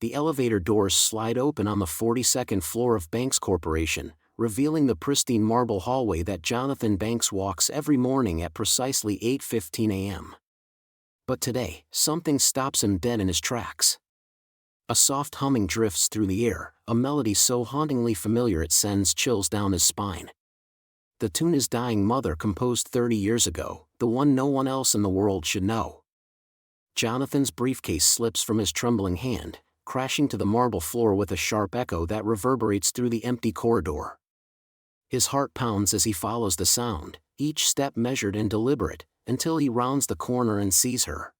the elevator doors slide open on the 42nd floor of Banks Corporation, revealing the pristine marble hallway that Jonathan Banks walks every morning at precisely 8:15 a.m. But today, something stops him dead in his tracks. A soft humming drifts through the air, a melody so hauntingly familiar it sends chills down his spine. The tune his dying mother composed 30 years ago, the one no one else in the world should know. Jonathan's briefcase slips from his trembling hand, crashing to the marble floor with a sharp echo that reverberates through the empty corridor. His heart pounds as he follows the sound, each step measured and deliberate, until he rounds the corner and sees her.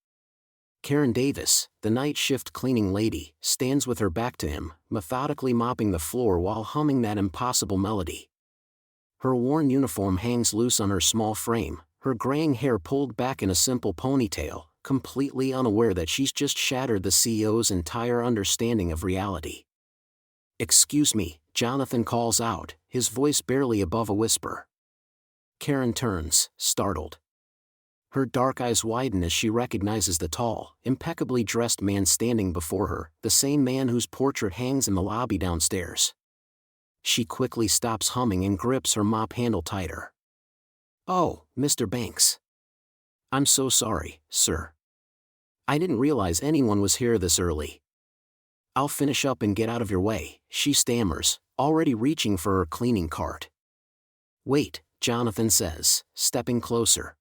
Karen Davis, the night shift cleaning lady, stands with her back to him, methodically mopping the floor while humming that impossible melody. Her worn uniform hangs loose on her small frame, her graying hair pulled back in a simple ponytail, completely unaware that she's just shattered the CEO's entire understanding of reality. "Excuse me," Jonathan calls out, his voice barely above a whisper. Karen turns, startled. Her dark eyes widen as she recognizes the tall, impeccably dressed man standing before her, the same man whose portrait hangs in the lobby downstairs. She quickly stops humming and grips her mop handle tighter. "Oh, Mr. Banks. I'm so sorry, sir. I didn't realize anyone was here this early. I'll finish up and get out of your way," she stammers, already reaching for her cleaning cart. "Wait," Jonathan says, stepping closer.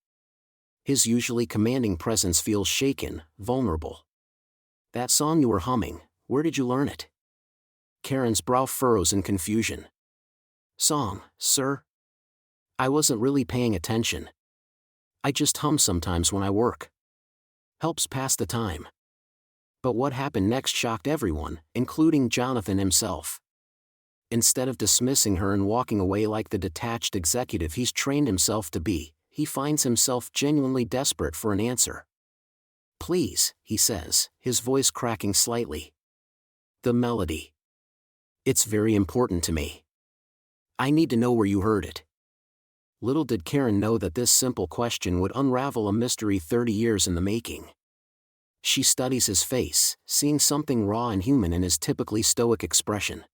His usually commanding presence feels shaken, vulnerable. "That song you were humming, where did you learn it?" Karen's brow furrows in confusion. "Song, sir? I wasn't really paying attention. I just hum sometimes when I work. Helps pass the time." But what happened next shocked everyone, including Jonathan himself. Instead of dismissing her and walking away like the detached executive he's trained himself to be, he finds himself genuinely desperate for an answer. "Please," he says, his voice cracking slightly. "The melody. It's very important to me. I need to know where you heard it." Little did Karen know that this simple question would unravel a mystery 30 years in the making. She studies his face, seeing something raw and human in his typically stoic expression.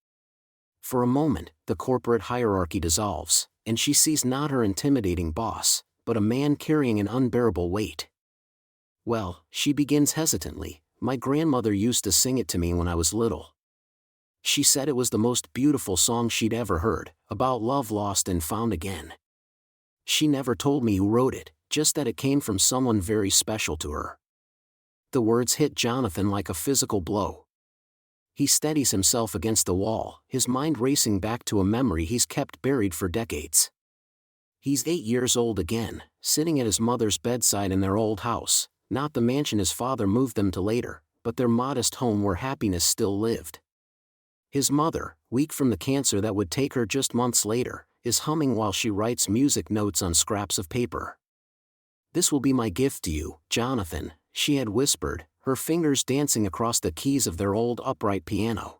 For a moment, the corporate hierarchy dissolves, and she sees not her intimidating boss, but a man carrying an unbearable weight. "Well," she begins hesitantly, "my grandmother used to sing it to me when I was little. She said it was the most beautiful song she'd ever heard, about love lost and found again. She never told me who wrote it, just that it came from someone very special to her." The words hit Jonathan like a physical blow. He steadies himself against the wall, his mind racing back to a memory he's kept buried for decades. He's 8 years old again, sitting at his mother's bedside in their old house, not the mansion his father moved them to later, but their modest home where happiness still lived. His mother, weak from the cancer that would take her just months later, is humming while she writes music notes on scraps of paper. "This will be my gift to you, Jonathan," she had whispered, her fingers dancing across the keys of their old upright piano.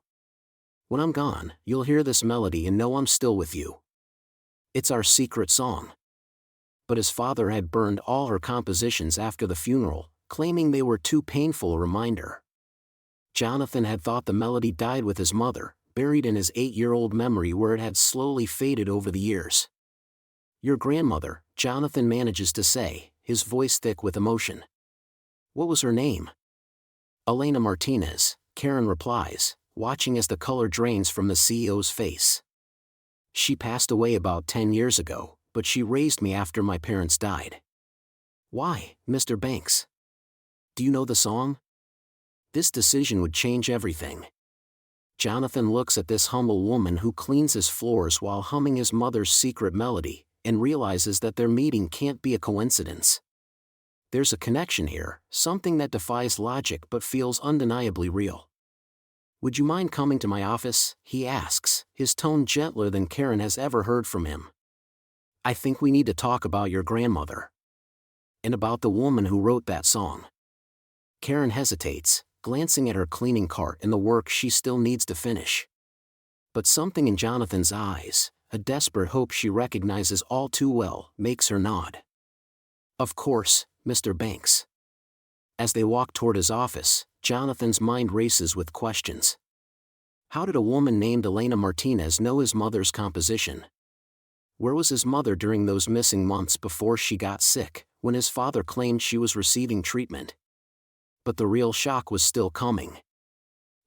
"When I'm gone, you'll hear this melody and know I'm still with you. It's our secret song." But his father had burned all her compositions after the funeral, claiming they were too painful a reminder. Jonathan had thought the melody died with his mother, buried in his 8-year-old memory where it had slowly faded over the years. "Your grandmother," Jonathan manages to say, his voice thick with emotion. "What was her name?" "Elena Martinez," Karen replies, watching as the color drains from the CEO's face. "She passed away about 10 years ago, but she raised me after my parents died." "Why, Mr. Banks? Do you know the song?" This decision would change everything. Jonathan looks at this humble woman who cleans his floors while humming his mother's secret melody, and realizes that their meeting can't be a coincidence. There's a connection here, something that defies logic but feels undeniably real. "Would you mind coming to my office?" he asks, his tone gentler than Karen has ever heard from him. "I think we need to talk about your grandmother. And about the woman who wrote that song." Karen hesitates, glancing at her cleaning cart and the work she still needs to finish. But something in Jonathan's eyes, a desperate hope she recognizes all too well, makes her nod. "Of course, Mr. Banks." As they walk toward his office, Jonathan's mind races with questions. How did a woman named Elena Martinez know his mother's composition? Where was his mother during those missing months before she got sick, when his father claimed she was receiving treatment? But the real shock was still coming.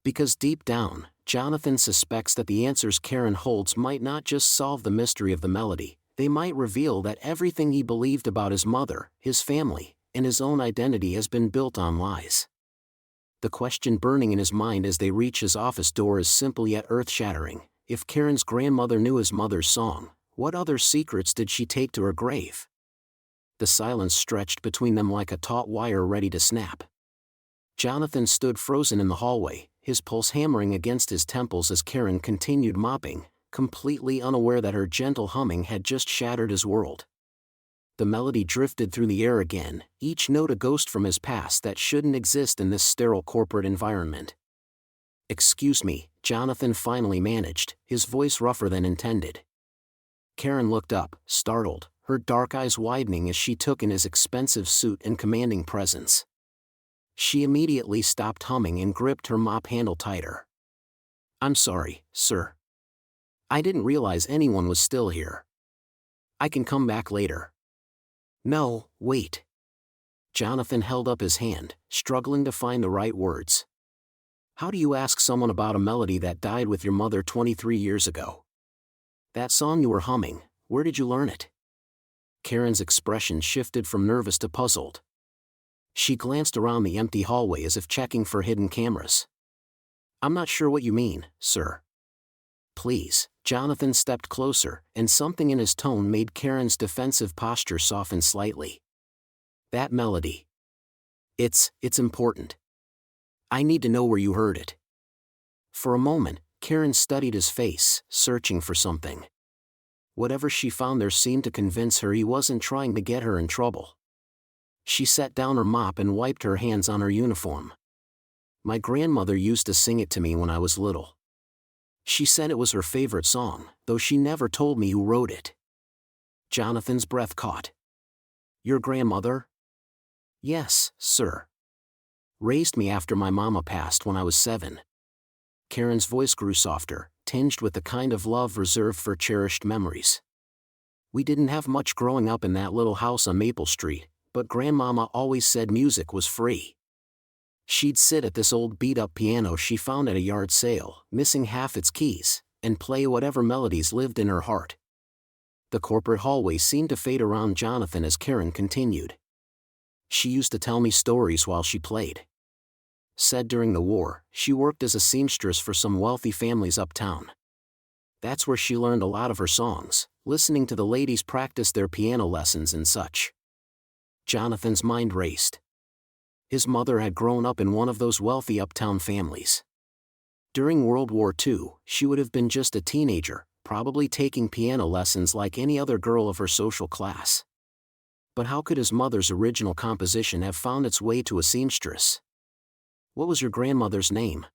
Because deep down, Jonathan suspects that the answers Karen holds might not just solve the mystery of the melody, they might reveal that everything he believed about his mother, his family, and his own identity has been built on lies. The question burning in his mind as they reach his office door is simple yet earth-shattering. If Karen's grandmother knew his mother's song, what other secrets did she take to her grave? The silence stretched between them like a taut wire ready to snap. Jonathan stood frozen in the hallway, his pulse hammering against his temples as Karen continued mopping, completely unaware that her gentle humming had just shattered his world. The melody drifted through the air again, each note a ghost from his past that shouldn't exist in this sterile corporate environment. "Excuse me," Jonathan finally managed, his voice rougher than intended. Karen looked up, startled, her dark eyes widening as she took in his expensive suit and commanding presence. She immediately stopped humming and gripped her mop handle tighter. "I'm sorry, sir. I didn't realize anyone was still here. I can come back later." "No, wait." Jonathan held up his hand, struggling to find the right words. "How do you ask someone about a melody that died with your mother 23 years ago? That song you were humming, where did you learn it?" Karen's expression shifted from nervous to puzzled. She glanced around the empty hallway as if checking for hidden cameras. "I'm not sure what you mean, sir." "Please." Jonathan stepped closer, and something in his tone made Karen's defensive posture soften slightly. "That melody. It's important. I need to know where you heard it." For a moment, Karen studied his face, searching for something. Whatever she found there seemed to convince her he wasn't trying to get her in trouble. She set down her mop and wiped her hands on her uniform. "My grandmother used to sing it to me when I was little. She said it was her favorite song, though she never told me who wrote it." Jonathan's breath caught. "Your grandmother?" "Yes, sir. Raised me after my mama passed when I was 7. Karen's voice grew softer, tinged with the kind of love reserved for cherished memories. "We didn't have much growing up in that little house on Maple Street, but Grandmama always said music was free. She'd sit at this old beat-up piano she found at a yard sale, missing half its keys, and play whatever melodies lived in her heart." The corporate hallway seemed to fade around Jonathan as Karen continued. "She used to tell me stories while she played. Said during the war, she worked as a seamstress for some wealthy families uptown. That's where she learned a lot of her songs, listening to the ladies practice their piano lessons and such." Jonathan's mind raced. His mother had grown up in one of those wealthy uptown families. During World War II, she would have been just a teenager, probably taking piano lessons like any other girl of her social class. But how could his mother's original composition have found its way to a seamstress? "What was your grandmother's name?"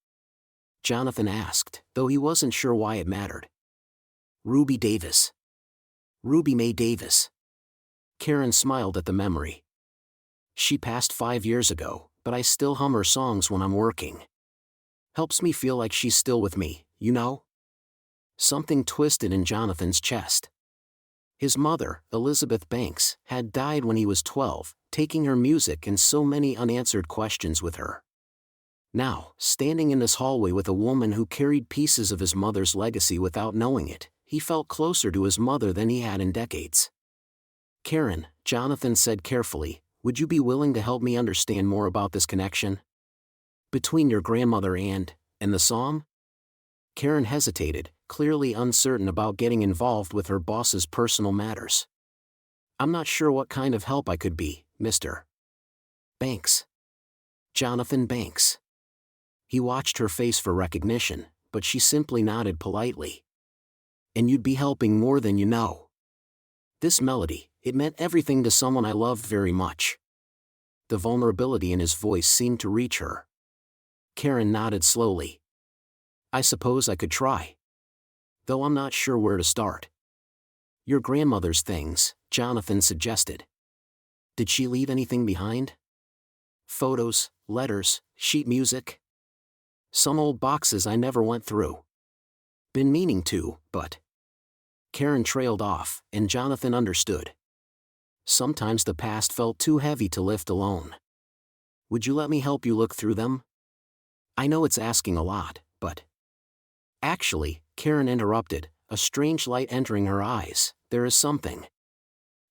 Jonathan asked, though he wasn't sure why it mattered. "Ruby Davis. Ruby Mae Davis." Karen smiled at the memory. "She passed 5 years ago, but I still hum her songs when I'm working. Helps me feel like she's still with me, you know?" Something twisted in Jonathan's chest. His mother, Elizabeth Banks, had died when he was 12, taking her music and so many unanswered questions with her. Now, standing in this hallway with a woman who carried pieces of his mother's legacy without knowing it, he felt closer to his mother than he had in decades. "Karen," Jonathan said carefully, "would you be willing to help me understand more about this connection? Between your grandmother and the song?" Karen hesitated, clearly uncertain about getting involved with her boss's personal matters. "I'm not sure what kind of help I could be, Mr. Banks." "Jonathan Banks." He watched her face for recognition, but she simply nodded politely. "And you'd be helping more than you know. This melody, it meant everything to someone I loved very much." The vulnerability in his voice seemed to reach her. Karen nodded slowly. "I suppose I could try. Though I'm not sure where to start." "Your grandmother's things," Jonathan suggested. "Did she leave anything behind?" Photos, letters, sheet music. Some old boxes I never went through. Been meaning to, but. Karen trailed off, and Jonathan understood. Sometimes the past felt too heavy to lift alone. Would you let me help you look through them? I know it's asking a lot, but. Actually, Karen interrupted, a strange light entering her eyes. There is something.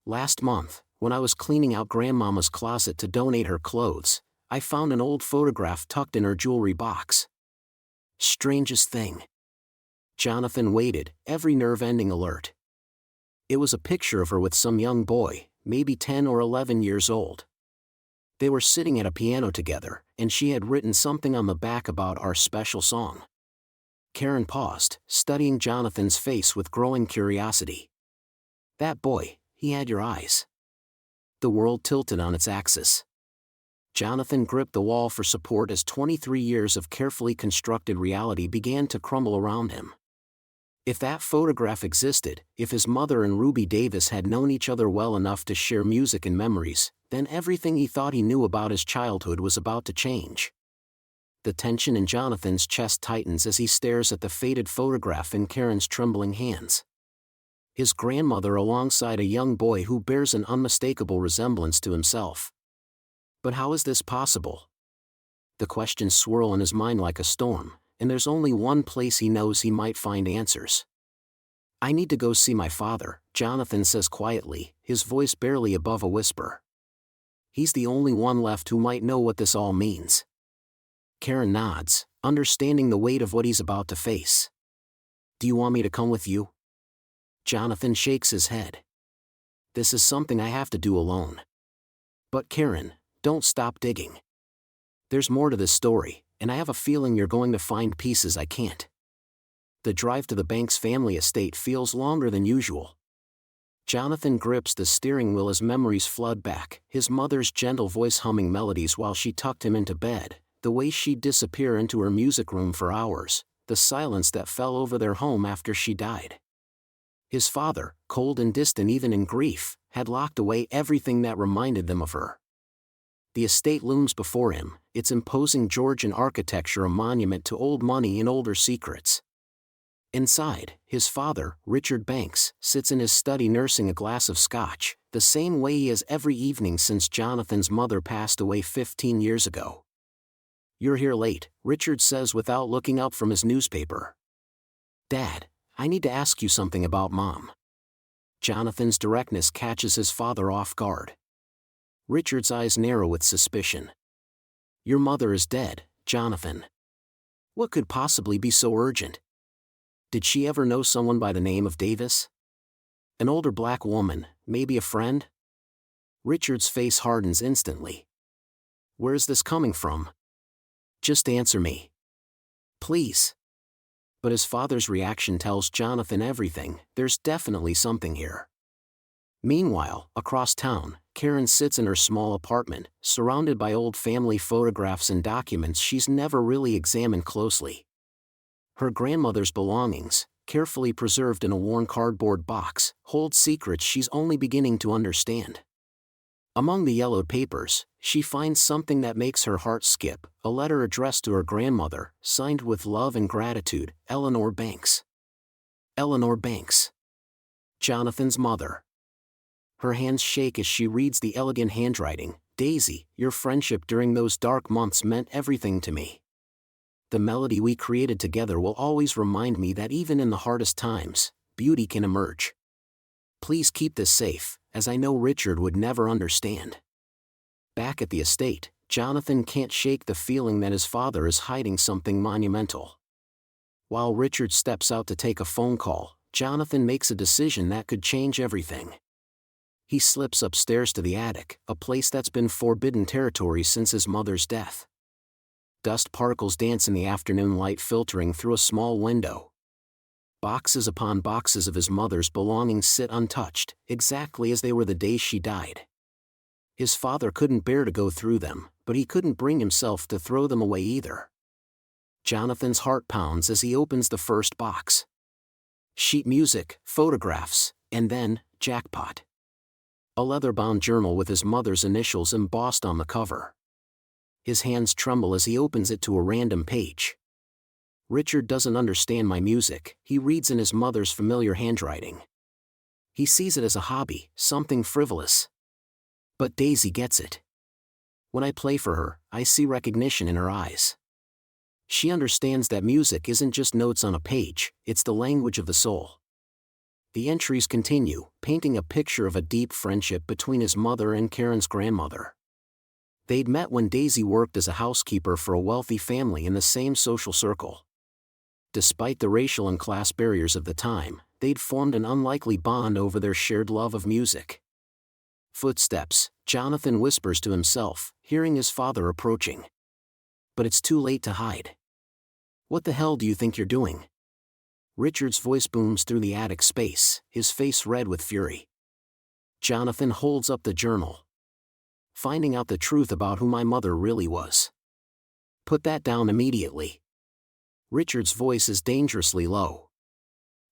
Last month, when I was cleaning out Grandmama's closet to donate her clothes, I found an old photograph tucked in her jewelry box. Strangest thing. Jonathan waited, every nerve ending alert. It was a picture of her with some young boy, maybe 10 or 11 years old. They were sitting at a piano together, and she had written something on the back about our special song. Karen paused, studying Jonathan's face with growing curiosity. That boy, he had your eyes. The world tilted on its axis. Jonathan gripped the wall for support as 23 years of carefully constructed reality began to crumble around him. If that photograph existed, if his mother and Ruby Davis had known each other well enough to share music and memories, then everything he thought he knew about his childhood was about to change. The tension in Jonathan's chest tightens as he stares at the faded photograph in Karen's trembling hands. His grandmother alongside a young boy who bears an unmistakable resemblance to himself. But how is this possible? The questions swirl in his mind like a storm, and there's only one place he knows he might find answers. I need to go see my father, Jonathan says quietly, his voice barely above a whisper. He's the only one left who might know what this all means. Karen nods, understanding the weight of what he's about to face. Do you want me to come with you? Jonathan shakes his head. This is something I have to do alone. But Karen, don't stop digging. There's more to this story, and I have a feeling you're going to find pieces I can't. The drive to the Banks family estate feels longer than usual. Jonathan grips the steering wheel as memories flood back, his mother's gentle voice humming melodies while she tucked him into bed, the way she'd disappear into her music room for hours, the silence that fell over their home after she died. His father, cold and distant even in grief, had locked away everything that reminded them of her. The estate looms before him, its imposing Georgian architecture a monument to old money and older secrets. Inside, his father, Richard Banks, sits in his study nursing a glass of scotch, the same way he has every evening since Jonathan's mother passed away 15 years ago. You're here late, Richard says without looking up from his newspaper. Dad, I need to ask you something about Mom. Jonathan's directness catches his father off guard. Richard's eyes narrow with suspicion. Your mother is dead, Jonathan. What could possibly be so urgent? Did she ever know someone by the name of Davis? An older black woman, maybe a friend? Richard's face hardens instantly. Where's this coming from? Just answer me. Please. But his father's reaction tells Jonathan everything, there's definitely something here. Meanwhile, across town, Karen sits in her small apartment, surrounded by old family photographs and documents she's never really examined closely. Her grandmother's belongings, carefully preserved in a worn cardboard box, hold secrets she's only beginning to understand. Among the yellowed papers, she finds something that makes her heart skip, a letter addressed to her grandmother, signed with love and gratitude, Eleanor Banks. Eleanor Banks. Jonathan's mother. Her hands shake as she reads the elegant handwriting. Daisy, your friendship during those dark months meant everything to me. The melody we created together will always remind me that even in the hardest times, beauty can emerge. Please keep this safe, as I know Richard would never understand. Back at the estate, Jonathan can't shake the feeling that his father is hiding something monumental. While Richard steps out to take a phone call, Jonathan makes a decision that could change everything. He slips upstairs to the attic, a place that's been forbidden territory since his mother's death. Dust particles dance in the afternoon light filtering through a small window. Boxes upon boxes of his mother's belongings sit untouched, exactly as they were the day she died. His father couldn't bear to go through them, but he couldn't bring himself to throw them away either. Jonathan's heart pounds as he opens the first box. Sheet music, photographs, and then, jackpot. A leather-bound journal with his mother's initials embossed on the cover. His hands tremble as he opens it to a random page. Richard doesn't understand my music, he reads in his mother's familiar handwriting. He sees it as a hobby, something frivolous. But Daisy gets it. When I play for her, I see recognition in her eyes. She understands that music isn't just notes on a page, it's the language of the soul. The entries continue, painting a picture of a deep friendship between his mother and Karen's grandmother. They'd met when Daisy worked as a housekeeper for a wealthy family in the same social circle. Despite the racial and class barriers of the time, they'd formed an unlikely bond over their shared love of music. Footsteps, Jonathan whispers to himself, hearing his father approaching. But it's too late to hide. What the hell do you think you're doing? Richard's voice booms through the attic space, his face red with fury. Jonathan holds up the journal. Finding out the truth about who my mother really was. Put that down immediately. Richard's voice is dangerously low.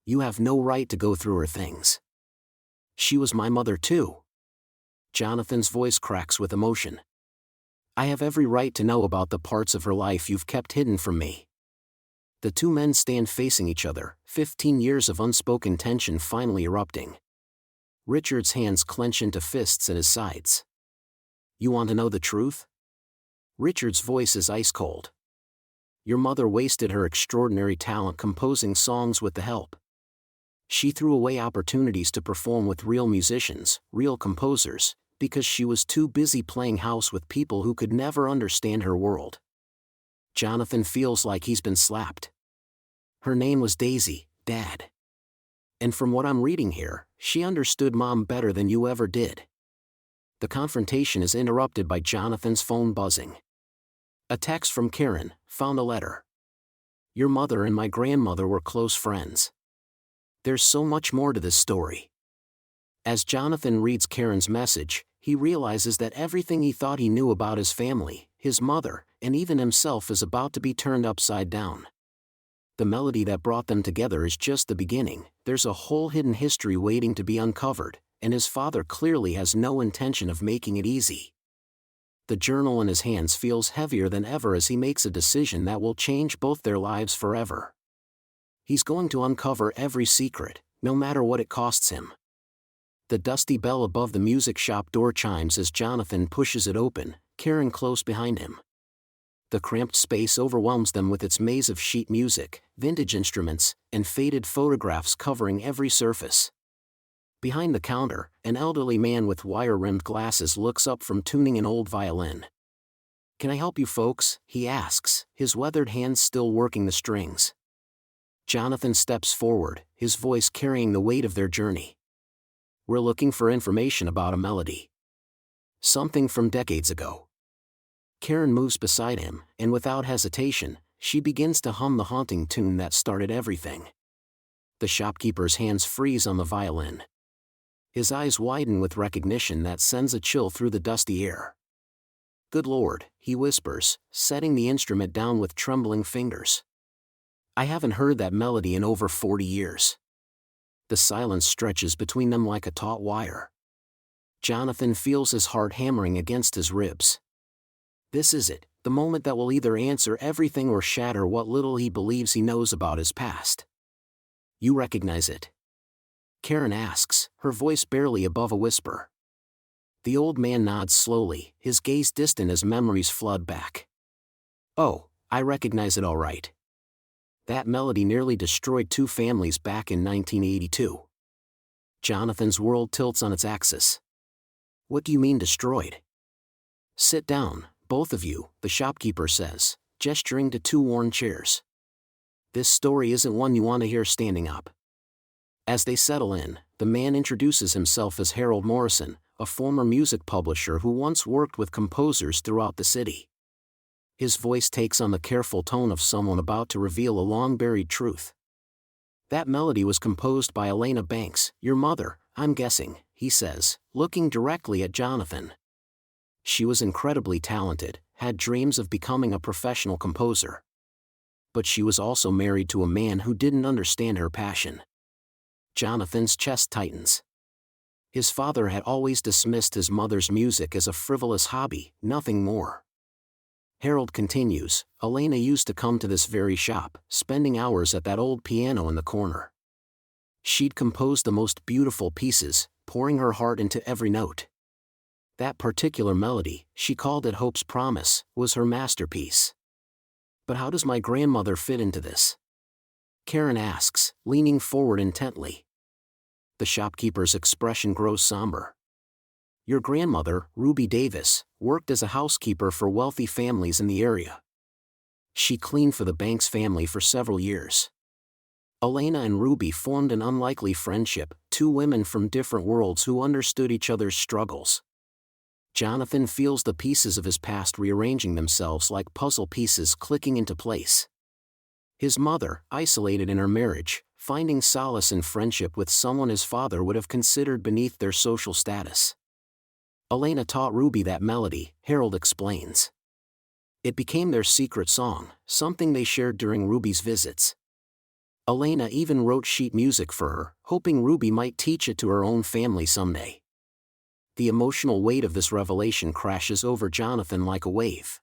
You have no right to go through her things. She was my mother too. Jonathan's voice cracks with emotion. I have every right to know about the parts of her life you've kept hidden from me. The two men stand facing each other, 15 years of unspoken tension finally erupting. Richard's hands clench into fists at his sides. You want to know the truth? Richard's voice is ice cold. Your mother wasted her extraordinary talent composing songs with the help. She threw away opportunities to perform with real musicians, real composers, because she was too busy playing house with people who could never understand her world. Jonathan feels like he's been slapped. Her name was Daisy, Dad. And from what I'm reading here, she understood Mom better than you ever did. The confrontation is interrupted by Jonathan's phone buzzing. A text from Karen, found a letter. Your mother and my grandmother were close friends. There's so much more to this story. As Jonathan reads Karen's message, he realizes that everything he thought he knew about his family, his mother, and even himself is about to be turned upside down. The melody that brought them together is just the beginning, there's a whole hidden history waiting to be uncovered, and his father clearly has no intention of making it easy. The journal in his hands feels heavier than ever as he makes a decision that will change both their lives forever. He's going to uncover every secret, no matter what it costs him. The dusty bell above the music shop door chimes as Jonathan pushes it open, Karen close behind him. The cramped space overwhelms them with its maze of sheet music, vintage instruments, and faded photographs covering every surface. Behind the counter, an elderly man with wire-rimmed glasses looks up from tuning an old violin. Can I help you folks? He asks, his weathered hands still working the strings. Jonathan steps forward, his voice carrying the weight of their journey. We're looking for information about a melody. Something from decades ago. Karen moves beside him, and without hesitation, she begins to hum the haunting tune that started everything. The shopkeeper's hands freeze on the violin. His eyes widen with recognition that sends a chill through the dusty air. Good Lord, he whispers, setting the instrument down with trembling fingers. I haven't heard that melody in over 40 years. The silence stretches between them like a taut wire. Jonathan feels his heart hammering against his ribs. This is it, the moment that will either answer everything or shatter what little he believes he knows about his past. You recognize it? Karen asks, her voice barely above a whisper. The old man nods slowly, his gaze distant as memories flood back. Oh, I recognize it all right. That melody nearly destroyed two families back in 1982. Jonathan's world tilts on its axis. What do you mean destroyed? Sit down, both of you, the shopkeeper says, gesturing to two worn chairs. This story isn't one you want to hear standing up. As they settle in, the man introduces himself as Harold Morrison, a former music publisher who once worked with composers throughout the city. His voice takes on the careful tone of someone about to reveal a long-buried truth. That melody was composed by Elena Banks, your mother, I'm guessing, he says, looking directly at Jonathan. She was incredibly talented, had dreams of becoming a professional composer. But she was also married to a man who didn't understand her passion. Jonathan's chest tightens. His father had always dismissed his mother's music as a frivolous hobby, nothing more. Harold continues, Elena used to come to this very shop, spending hours at that old piano in the corner. She'd compose the most beautiful pieces, pouring her heart into every note. That particular melody, she called it Hope's Promise, was her masterpiece. But how does my grandmother fit into this? Karen asks, leaning forward intently. The shopkeeper's expression grows somber. Your grandmother, Ruby Davis, worked as a housekeeper for wealthy families in the area. She cleaned for the Banks family for several years. Elena and Ruby formed an unlikely friendship, two women from different worlds who understood each other's struggles. Jonathan feels the pieces of his past rearranging themselves like puzzle pieces clicking into place. His mother, isolated in her marriage, finding solace in friendship with someone his father would have considered beneath their social status. Elena taught Ruby that melody, Harold explains. It became their secret song, something they shared during Ruby's visits. Elena even wrote sheet music for her, hoping Ruby might teach it to her own family someday. The emotional weight of this revelation crashes over Jonathan like a wave.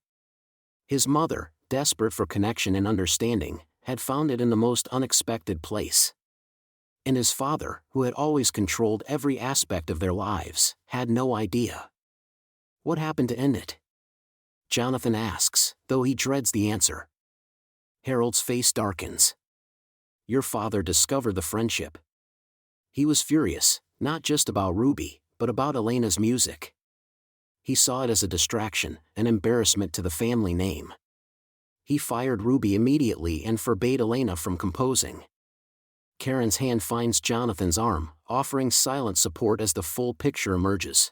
His mother, desperate for connection and understanding, had found it in the most unexpected place. And his father, who had always controlled every aspect of their lives, had no idea. What happened to end it? Jonathan asks, though he dreads the answer. Harold's face darkens. Your father discovered the friendship. He was furious, not just about Ruby, but about Elena's music. He saw it as a distraction, an embarrassment to the family name. He fired Ruby immediately and forbade Elena from composing. Karen's hand finds Jonathan's arm, offering silent support as the full picture emerges.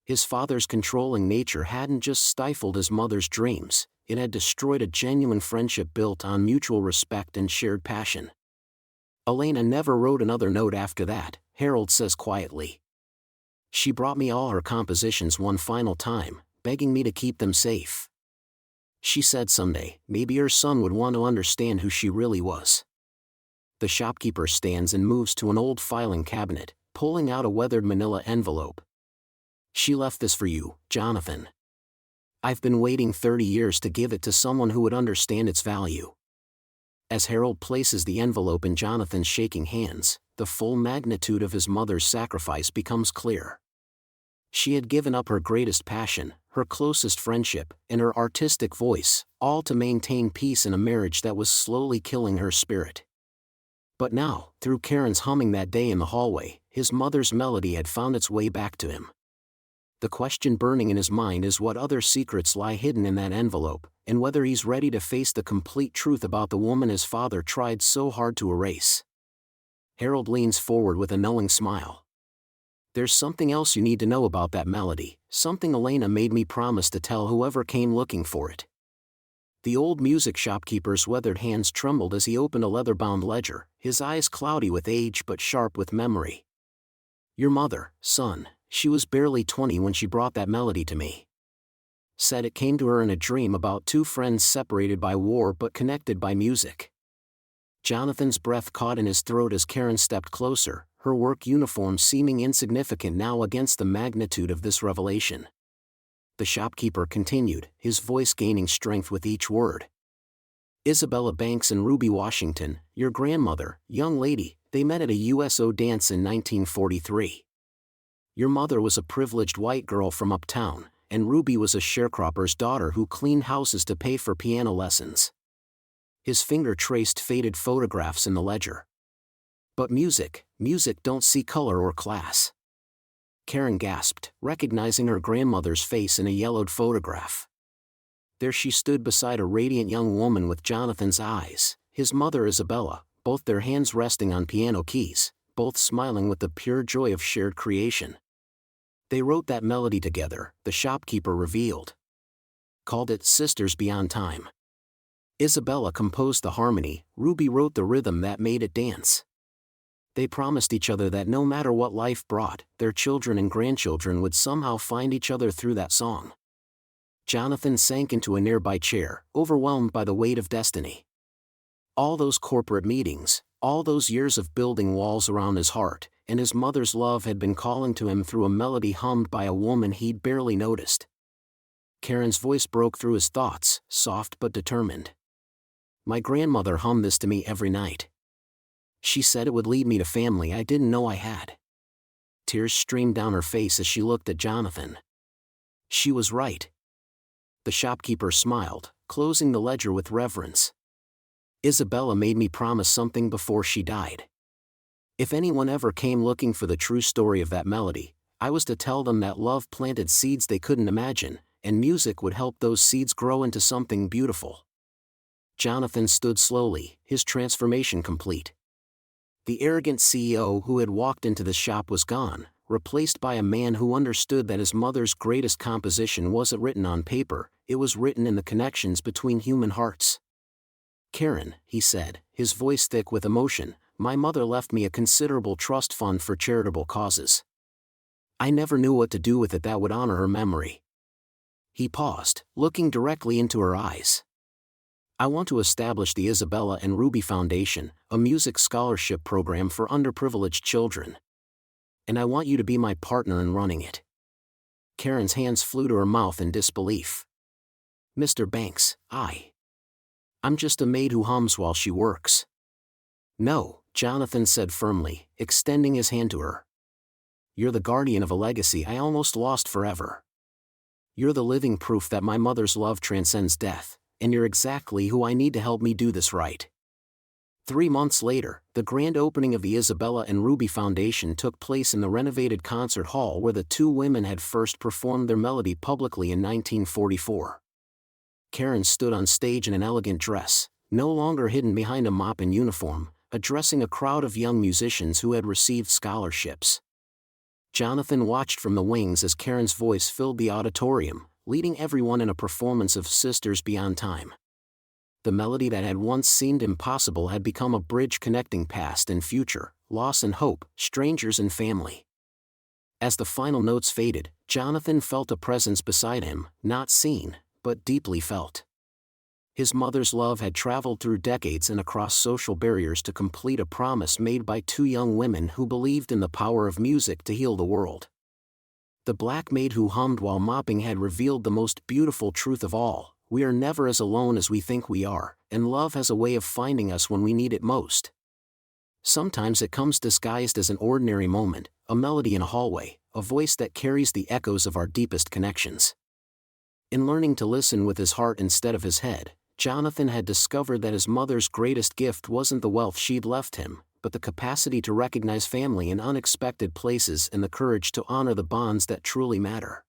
His father's controlling nature hadn't just stifled his mother's dreams, it had destroyed a genuine friendship built on mutual respect and shared passion. Elena never wrote another note after that, Harold says quietly. She brought me all her compositions one final time, begging me to keep them safe. She said someday, maybe her son would want to understand who she really was. The shopkeeper stands and moves to an old filing cabinet, pulling out a weathered manila envelope. She left this for you, Jonathan. I've been waiting 30 years to give it to someone who would understand its value. As Harold places the envelope in Jonathan's shaking hands, the full magnitude of his mother's sacrifice becomes clear. She had given up her greatest passion, her closest friendship, and her artistic voice, all to maintain peace in a marriage that was slowly killing her spirit. But now, through Karen's humming that day in the hallway, his mother's melody had found its way back to him. The question burning in his mind is what other secrets lie hidden in that envelope, and whether he's ready to face the complete truth about the woman his father tried so hard to erase. Harold leans forward with a knowing smile. There's something else you need to know about that melody, something Elena made me promise to tell whoever came looking for it. The old music shopkeeper's weathered hands trembled as he opened a leather-bound ledger, his eyes cloudy with age but sharp with memory. Your mother, son, she was barely 20 when she brought that melody to me. Said it came to her in a dream about two friends separated by war but connected by music. Jonathan's breath caught in his throat as Karen stepped closer, her work uniform seeming insignificant now against the magnitude of this revelation. The shopkeeper continued, his voice gaining strength with each word. Isabella Banks and Ruby Washington, your grandmother, young lady, they met at a USO dance in 1943. Your mother was a privileged white girl from uptown, and Ruby was a sharecropper's daughter who cleaned houses to pay for piano lessons. His finger traced faded photographs in the ledger. But music don't see color or class. Karen gasped, recognizing her grandmother's face in a yellowed photograph. There she stood beside a radiant young woman with Jonathan's eyes, his mother Isabella, both their hands resting on piano keys, both smiling with the pure joy of shared creation. They wrote that melody together, the shopkeeper revealed. Called it Sisters Beyond Time. Isabella composed the harmony, Ruby wrote the rhythm that made it dance. They promised each other that no matter what life brought, their children and grandchildren would somehow find each other through that song. Jonathan sank into a nearby chair, overwhelmed by the weight of destiny. All those corporate meetings, all those years of building walls around his heart, and his mother's love had been calling to him through a melody hummed by a woman he'd barely noticed. Karen's voice broke through his thoughts, soft but determined. My grandmother hummed this to me every night. She said it would lead me to family I didn't know I had. Tears streamed down her face as she looked at Jonathan. She was right. The shopkeeper smiled, closing the ledger with reverence. Isabella made me promise something before she died. If anyone ever came looking for the true story of that melody, I was to tell them that love planted seeds they couldn't imagine, and music would help those seeds grow into something beautiful. Jonathan stood slowly, his transformation complete. The arrogant CEO who had walked into the shop was gone, replaced by a man who understood that his mother's greatest composition wasn't written on paper, it was written in the connections between human hearts. Karen, he said, his voice thick with emotion, my mother left me a considerable trust fund for charitable causes. I never knew what to do with it that would honor her memory. He paused, looking directly into her eyes. I want to establish the Isabella and Ruby Foundation, a music scholarship program for underprivileged children. And I want you to be my partner in running it. Karen's hands flew to her mouth in disbelief. Mr. Banks, I'm just a maid who hums while she works. No, Jonathan said firmly, extending his hand to her. You're the guardian of a legacy I almost lost forever. You're the living proof that my mother's love transcends death, and you're exactly who I need to help me do this right. 3 months later, the grand opening of the Isabella and Ruby Foundation took place in the renovated concert hall where the two women had first performed their melody publicly in 1944. Karen stood on stage in an elegant dress, no longer hidden behind a Mopping uniform, addressing a crowd of young musicians who had received scholarships. Jonathan watched from the wings as Karen's voice filled the auditorium, leading everyone in a performance of Sisters Beyond Time. The melody that had once seemed impossible had become a bridge connecting past and future, loss and hope, strangers and family. As the final notes faded, Jonathan felt a presence beside him, not seen, but deeply felt. His mother's love had traveled through decades and across social barriers to complete a promise made by two young women who believed in the power of music to heal the world. The black maid who hummed while mopping had revealed the most beautiful truth of all: we are never as alone as we think we are, and love has a way of finding us when we need it most. Sometimes it comes disguised as an ordinary moment, a melody in a hallway, a voice that carries the echoes of our deepest connections. In learning to listen with his heart instead of his head, Jonathan had discovered that his mother's greatest gift wasn't the wealth she'd left him, but the capacity to recognize family in unexpected places and the courage to honor the bonds that truly matter.